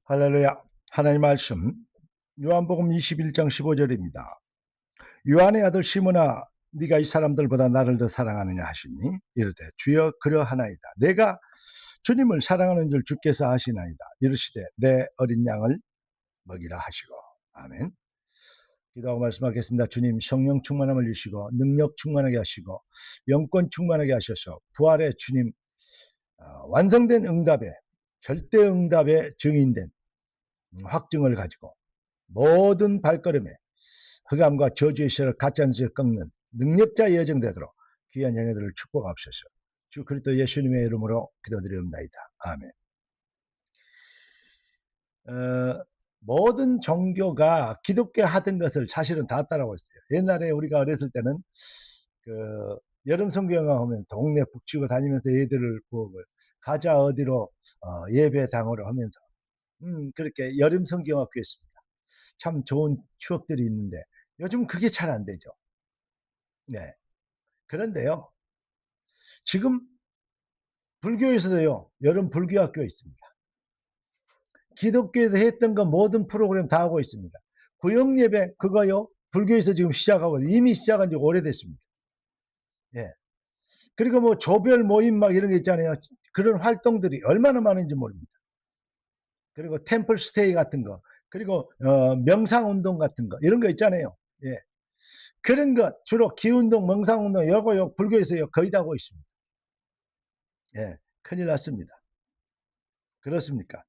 할렐루야. 하나님 말씀 요한복음 21장 15절입니다. 요한의 아들 시몬아 네가 이 사람들보다 나를 더 사랑하느냐 하시니 이르되 주여 그러하나이다. 내가 주님을 사랑하는 줄 주께서 아시나이다. 이르시되 내 어린 양을 먹이라 하시고. 아멘. 기도하고 말씀하겠습니다. 주님 성령 충만함을 주시고 능력 충만하게 하시고 영권 충만하게 하셔서 부활의 주님 완성된 응답에 절대 응답의 증인된 확증을 가지고 모든 발걸음에 흑암과 저주의 시를 가짜뉴스에 꺾는 능력자의 여정되도록 귀한 영예들을 축복하옵소서. 주 그리스도 예수님의 이름으로 기도드리옵나이다. 아멘. 모든 종교가 기독교 하던 것을 사실은 다 따라오고 있어요. 옛날에 우리가 어렸을 때는 그 여름 성경을 하면 동네 북치고 다니면서 애들을 보고 가자 어디로 예배당으로 하면서 그렇게 여름 성경학교 했습니다. 참 좋은 추억들이 있는데 요즘 그게 잘 안 되죠. 네. 그런데요, 지금 불교에서도요, 여름 불교학교 있습니다. 기독교에서 했던 거 모든 프로그램 다 하고 있습니다. 구역예배 그거요, 불교에서 지금 시작하고 이미 시작한 지 오래됐습니다. 예. 그리고 뭐 조별 모임 막 이런 게 있잖아요. 그런 활동들이 얼마나 많은지 모릅니다. 그리고 템플 스테이 같은 거, 그리고 명상 운동 같은 거 이런 거 있잖아요. 예. 그런 것 주로 기운동, 명상운동 요거 불교에서 거의 다 하고 있습니다. 예, 큰일 났습니다. 그렇습니까?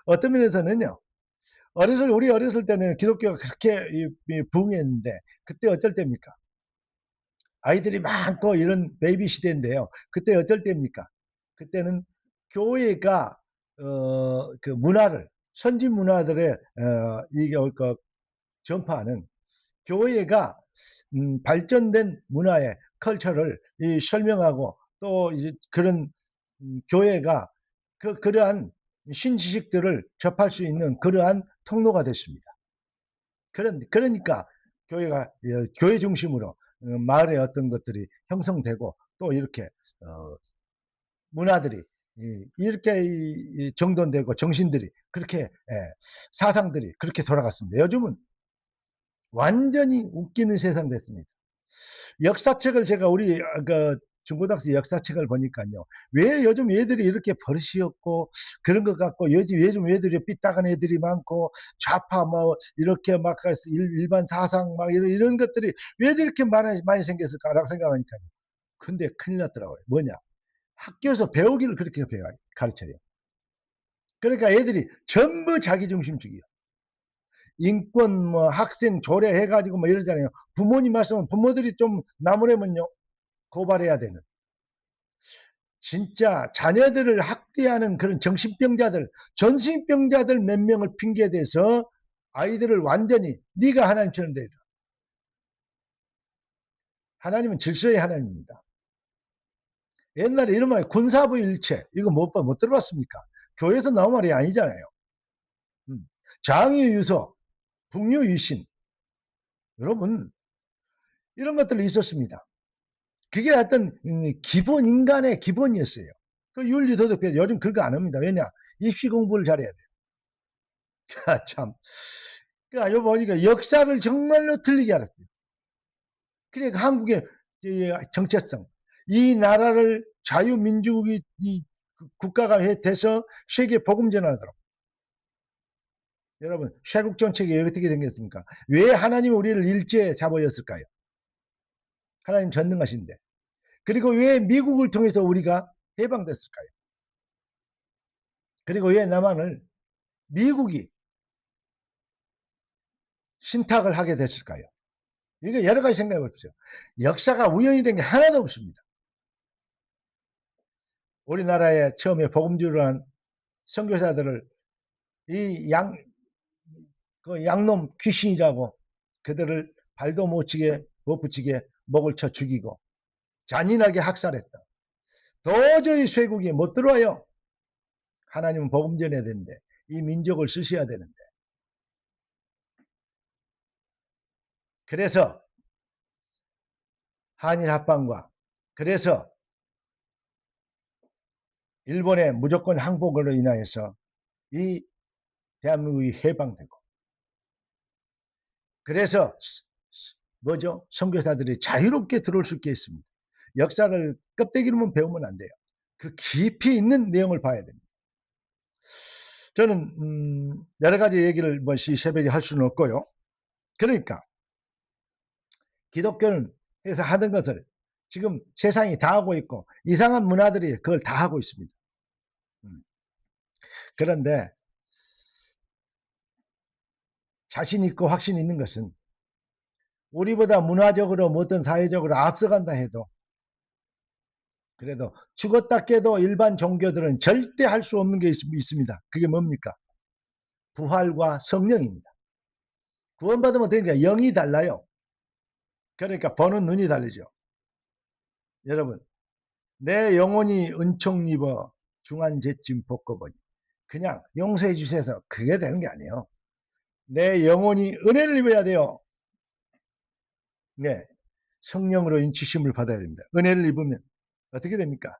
어떤 면에서는요. 우리 어렸을 때는 기독교가 그렇게 부흥했는데 그때 어쩔 때입니까? 아이들이 많고 이런 베이비 시대인데요. 그때 어쩔 때입니까? 그때는 교회가 그 문화를 선진 문화들의 이게 전파하는 교회가 발전된 문화의 컬처를 설명하고 또 이제 그런 교회가 그러한 신지식들을 접할 수 있는 그러한 통로가 됐습니다. 그러니까 교회가 교회 중심으로 마을의 어떤 것들이 형성되고 또 이렇게 문화들이 이렇게 정돈되고 정신들이 그렇게 사상들이 그렇게 돌아갔습니다. 요즘은 완전히 웃기는 세상 됐습니다. 역사책을 제가 우리 중고등학생 역사책을 보니까요. 왜 요즘 애들이 이렇게 버릇이 없고 그런 것 같고 요즘 애들이 삐딱한 애들이 많고 좌파 뭐 이렇게 막 일반 사상 막 이런 것들이 왜 이렇게 많이 생겼을까라고 생각하니까요. 근데 큰일 났더라고요. 뭐냐? 학교에서 배우기를 그렇게 가르쳐요. 그러니까 애들이 전부 자기중심주의요. 인권 뭐 학생 조례해가지고 뭐 이러잖아요. 부모님 말씀은 부모들이 좀 나무래면요 고발해야 되는. 진짜 자녀들을 학대하는 그런 정신병자들, 전신병자들 몇 명을 핑계대서 아이들을 완전히 네가 하나님처럼 되라. 하나님은 질서의 하나님입니다. 옛날에 이런 말 군사부 일체 이거 못 들어봤습니까? 교회에서 나온 말이 아니잖아요. 장유유서, 북유유신 여러분 이런 것들이 있었습니다. 그게 어떤 기본 인간의 기본이었어요. 그 윤리 도덕 요즘 그거 안 합니다. 왜냐? 입시 공부를 잘해야 돼요. 참. 그러니까 보니까 역사를 정말로 틀리게 알았어요. 그러니까 한국의 정체성, 이 나라를 자유민주국이 국가가 돼서 세계 복음 전하도록. 여러분, 쇄국 정책이 어떻게 생겼습니까? 왜 하나님이 우리를 일제에 잡아였을까요? 하나님 전능하신데. 그리고 왜 미국을 통해서 우리가 해방됐을까요? 그리고 왜 남한을 미국이 신탁을 하게 됐을까요? 이게 여러 가지 생각해 보십시오. 역사가 우연히 된 게 하나도 없습니다. 우리나라에 처음에 복음주를 한 선교사들을 그 양놈 귀신이라고 그들을 발도 못 붙이게 목을 쳐 죽이고 잔인하게 학살했다. 도저히 쇄국이 못 들어와요. 하나님은 복음 전해야 되는데 이 민족을 쓰셔야 되는데 그래서 한일 합방과 그래서 일본의 무조건 항복으로 인하여서 이 대한민국이 해방되고, 그래서 뭐죠? 선교사들이 자유롭게 들어올 수 있게 했습니다. 역사를 껍데기로만 배우면 안 돼요. 그 깊이 있는 내용을 봐야 됩니다. 저는 여러 가지 얘기를 이 새벽에 할 수는 없고요. 그러니까 기독교는 해서 하던 것을 지금 세상이 다 하고 있고 이상한 문화들이 그걸 다 하고 있습니다. 그런데 자신 있고 확신 있는 것은 우리보다 문화적으로 어떤 사회적으로 앞서간다 해도 그래도 죽었다 깨도 일반 종교들은 절대 할 수 없는 게 있습니다. 그게 뭡니까? 부활과 성령입니다. 구원받으면 되니까 영이 달라요. 그러니까 보는 눈이 다르죠. 여러분, 내 영혼이 은총 입어 중한 죄짐 벗고보니 그냥 용서해 주셔서 그게 되는 게 아니에요. 내 영혼이 은혜를 입어야 돼요. 네, 성령으로 인치심을 받아야 됩니다. 은혜를 입으면 어떻게 됩니까?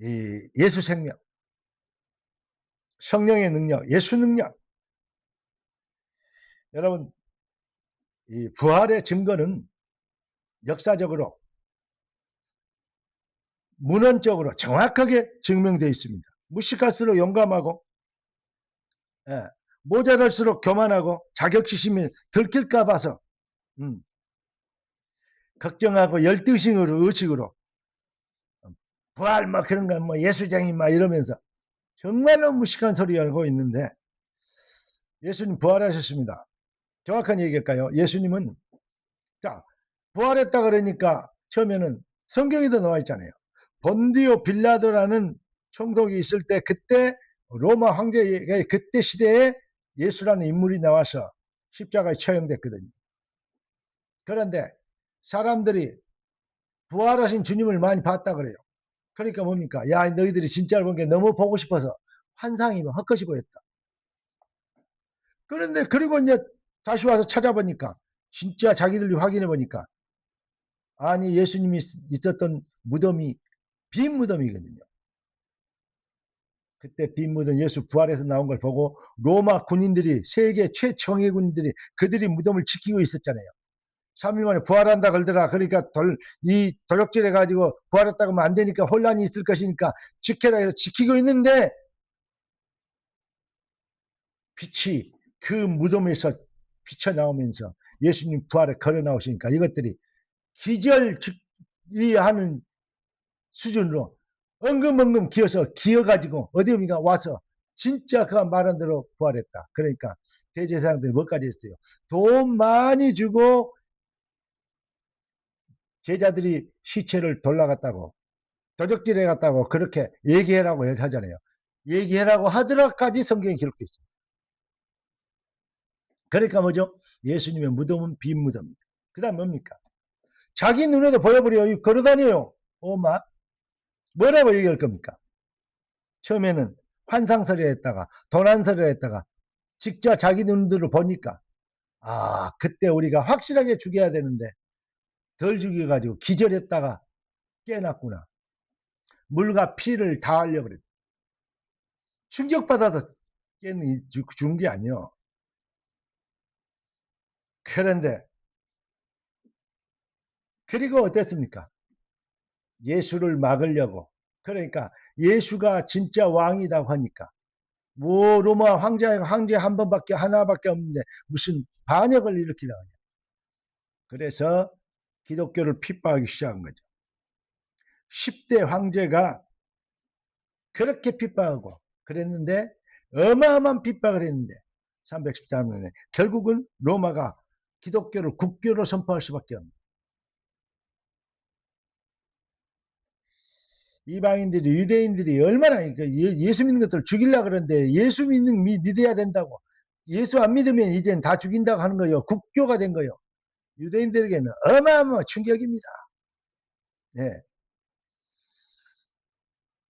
이 예수 생명, 성령의 능력, 예수 능력. 여러분, 이 부활의 증거는 역사적으로 문헌적으로 정확하게 증명되어 있습니다. 무식할수록 용감하고 모자랄수록 교만하고 자격지심이 들킬까 봐서 걱정하고 열등식으로 의식으로 부활 뭐 그런 거 뭐 예수쟁이 막 이러면서 정말로 무식한 소리 하고 있는데 예수님 부활하셨습니다. 정확한 얘기일까요? 예수님은 자 부활했다 그러니까 처음에는 성경에도 나와 있잖아요. 본디오 빌라도라는 총독이 있을 때 그때 로마 황제의 그때 시대에 예수라는 인물이 나와서 십자가에 처형됐거든요. 그런데 사람들이 부활하신 주님을 많이 봤다 그래요. 그러니까 뭡니까? 야, 너희들이 진짜를 본 게 너무 보고 싶어서 환상이면 헛것이 보였다. 그런데 그리고 이제 다시 와서 찾아보니까 진짜 자기들이 확인해 보니까 아니 예수님이 있었던 무덤이 빈 무덤이거든요. 그때 빈 무덤 예수 부활해서 나온 걸 보고 로마 군인들이 세계 최정예 군인들이 그들이 무덤을 지키고 있었잖아요. 3일 만에 부활한다 그러더라. 그러니까 이 도적질 해가지고 부활했다고 하면 안 되니까 혼란이 있을 것이니까 지켜라 해서 지키고 있는데 빛이 그 무덤에서 비쳐 나오면서 예수님 부활에 걸어 나오시니까 이것들이 기절하는 수준으로 엉금엉금 기어가지고 어디입니까 와서 진짜 그 말한 대로 부활했다. 그러니까 대제사장들이 뭐까지 했어요? 돈 많이 주고 제자들이 시체를 돌아갔다고 도적질해 갔다고 그렇게 얘기해라고 하잖아요. 얘기해라고 하더라까지 성경에 기록되어 있습니다. 그러니까 뭐죠? 예수님의 무덤은 빈 무덤입니다. 그 다음 뭡니까? 자기 눈에도 보여버려요. 걸어다녀요. 엄마 뭐라고 얘기할 겁니까? 처음에는 환상설에 했다가 도난설에 했다가 직접 자기 눈으로 보니까 그때 우리가 확실하게 죽여야 되는데 덜 죽여가지고 기절했다가 깨났구나. 물과 피를 다 하려고 그랬다. 충격받아서 죽은 게 아니요. 그런데 그리고 어땠습니까? 예수를 막으려고 그러니까 예수가 진짜 왕이라고 하니까 뭐 로마 황제 한 번밖에 하나밖에 없는데 무슨 반역을 일으키려고 하냐. 그래서 기독교를 핍박하기 시작한 거죠. 10대 황제가 그렇게 핍박하고 그랬는데 어마어마한 핍박을 했는데 314년에 결국은 로마가 기독교를 국교로 선포할 수밖에 없는 이방인들이 유대인들이 얼마나 예수 믿는 것들 죽이려고 그러는데 예수 믿어야 된다고 예수 안 믿으면 이제는 다 죽인다고 하는 거예요. 국교가 된 거예요. 유대인들에게는 어마어마한 충격입니다. 네.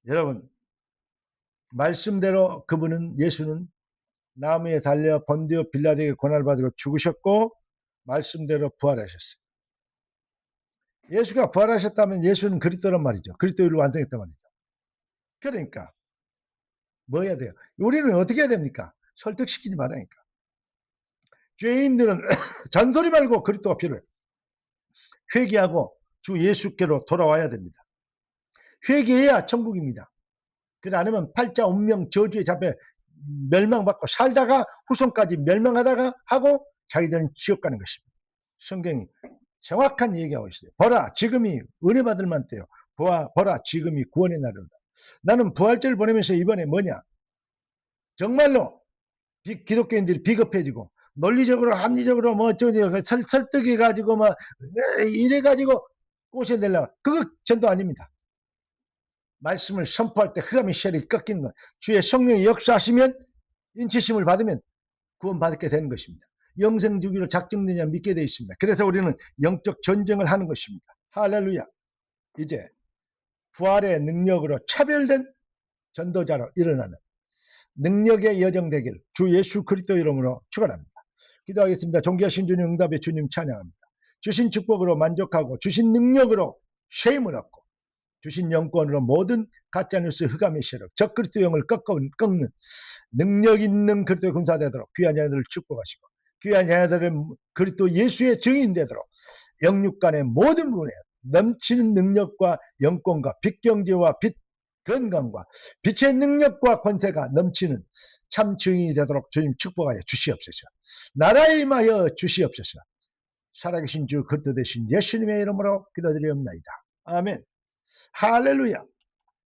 여러분 말씀대로 그분은 예수는 나무에 달려 본디오 빌라도에게 고난을 받고 죽으셨고 말씀대로 부활하셨어요. 예수가 부활하셨다면 예수는 그리스도란 말이죠. 그리스도를 완성했단 말이죠. 그러니까 뭐 해야 돼요? 우리는 어떻게 해야 됩니까? 설득시키지 말라니까. 죄인들은 잔소리 말고 그리스도가 필요해요. 회개하고 주 예수께로 돌아와야 됩니다. 회개해야 천국입니다. 그러지 않으면 팔자 운명 저주에 잡혀 멸망받고 살다가 후손까지 멸망하다가 하고 자기들은 지옥 가는 것입니다. 성경이 정확한 얘기하고 있어요. 보라 지금이 은혜 받을 만때요. 보라 지금이 구원의 날이다. 나는 부활절을 보내면서 이번에 뭐냐, 정말로 기독교인들이 비겁해지고 논리적으로 합리적으로 뭐 설득해 가지고 뭐 이래 가지고 꼬셔내려고, 그거 전도 아닙니다. 말씀을 선포할 때 흑암의 쉘이 꺾이는 것, 주의 성령이 역사하시면 인치심을 받으면 구원받게 되는 것입니다. 영생 주기로 작정되냐 믿게 되어 있습니다. 그래서 우리는 영적 전쟁을 하는 것입니다. 할렐루야. 이제 부활의 능력으로 차별된 전도자로 일어나는 능력의 여정 되길 주 예수 그리스도 이름으로 축원합니다. 기도하겠습니다. 존귀하신 주님, 응답의 주님 찬양합니다. 주신 축복으로 만족하고 주신 능력으로 쉐임을 얻고 주신 영권으로 모든 가짜뉴스 흑암의 세력 적그리스도영을 꺾는 능력 있는 그리스도 군사 되도록 귀한 자녀들을 축복하시고 귀한 자녀들은 그리스도 예수의 증인 되도록 영육 간의 모든 부분에 넘치는 능력과 영권과 빛 경제와 빛 건강과 빛의 능력과 권세가 넘치는 참 증인이 되도록 주님 축복하여 주시옵소서. 나라에 임하여 주시옵소서. 살아계신 주 그리스도 되신 예수님의 이름으로 기도드리옵나이다. 아멘. 할렐루야.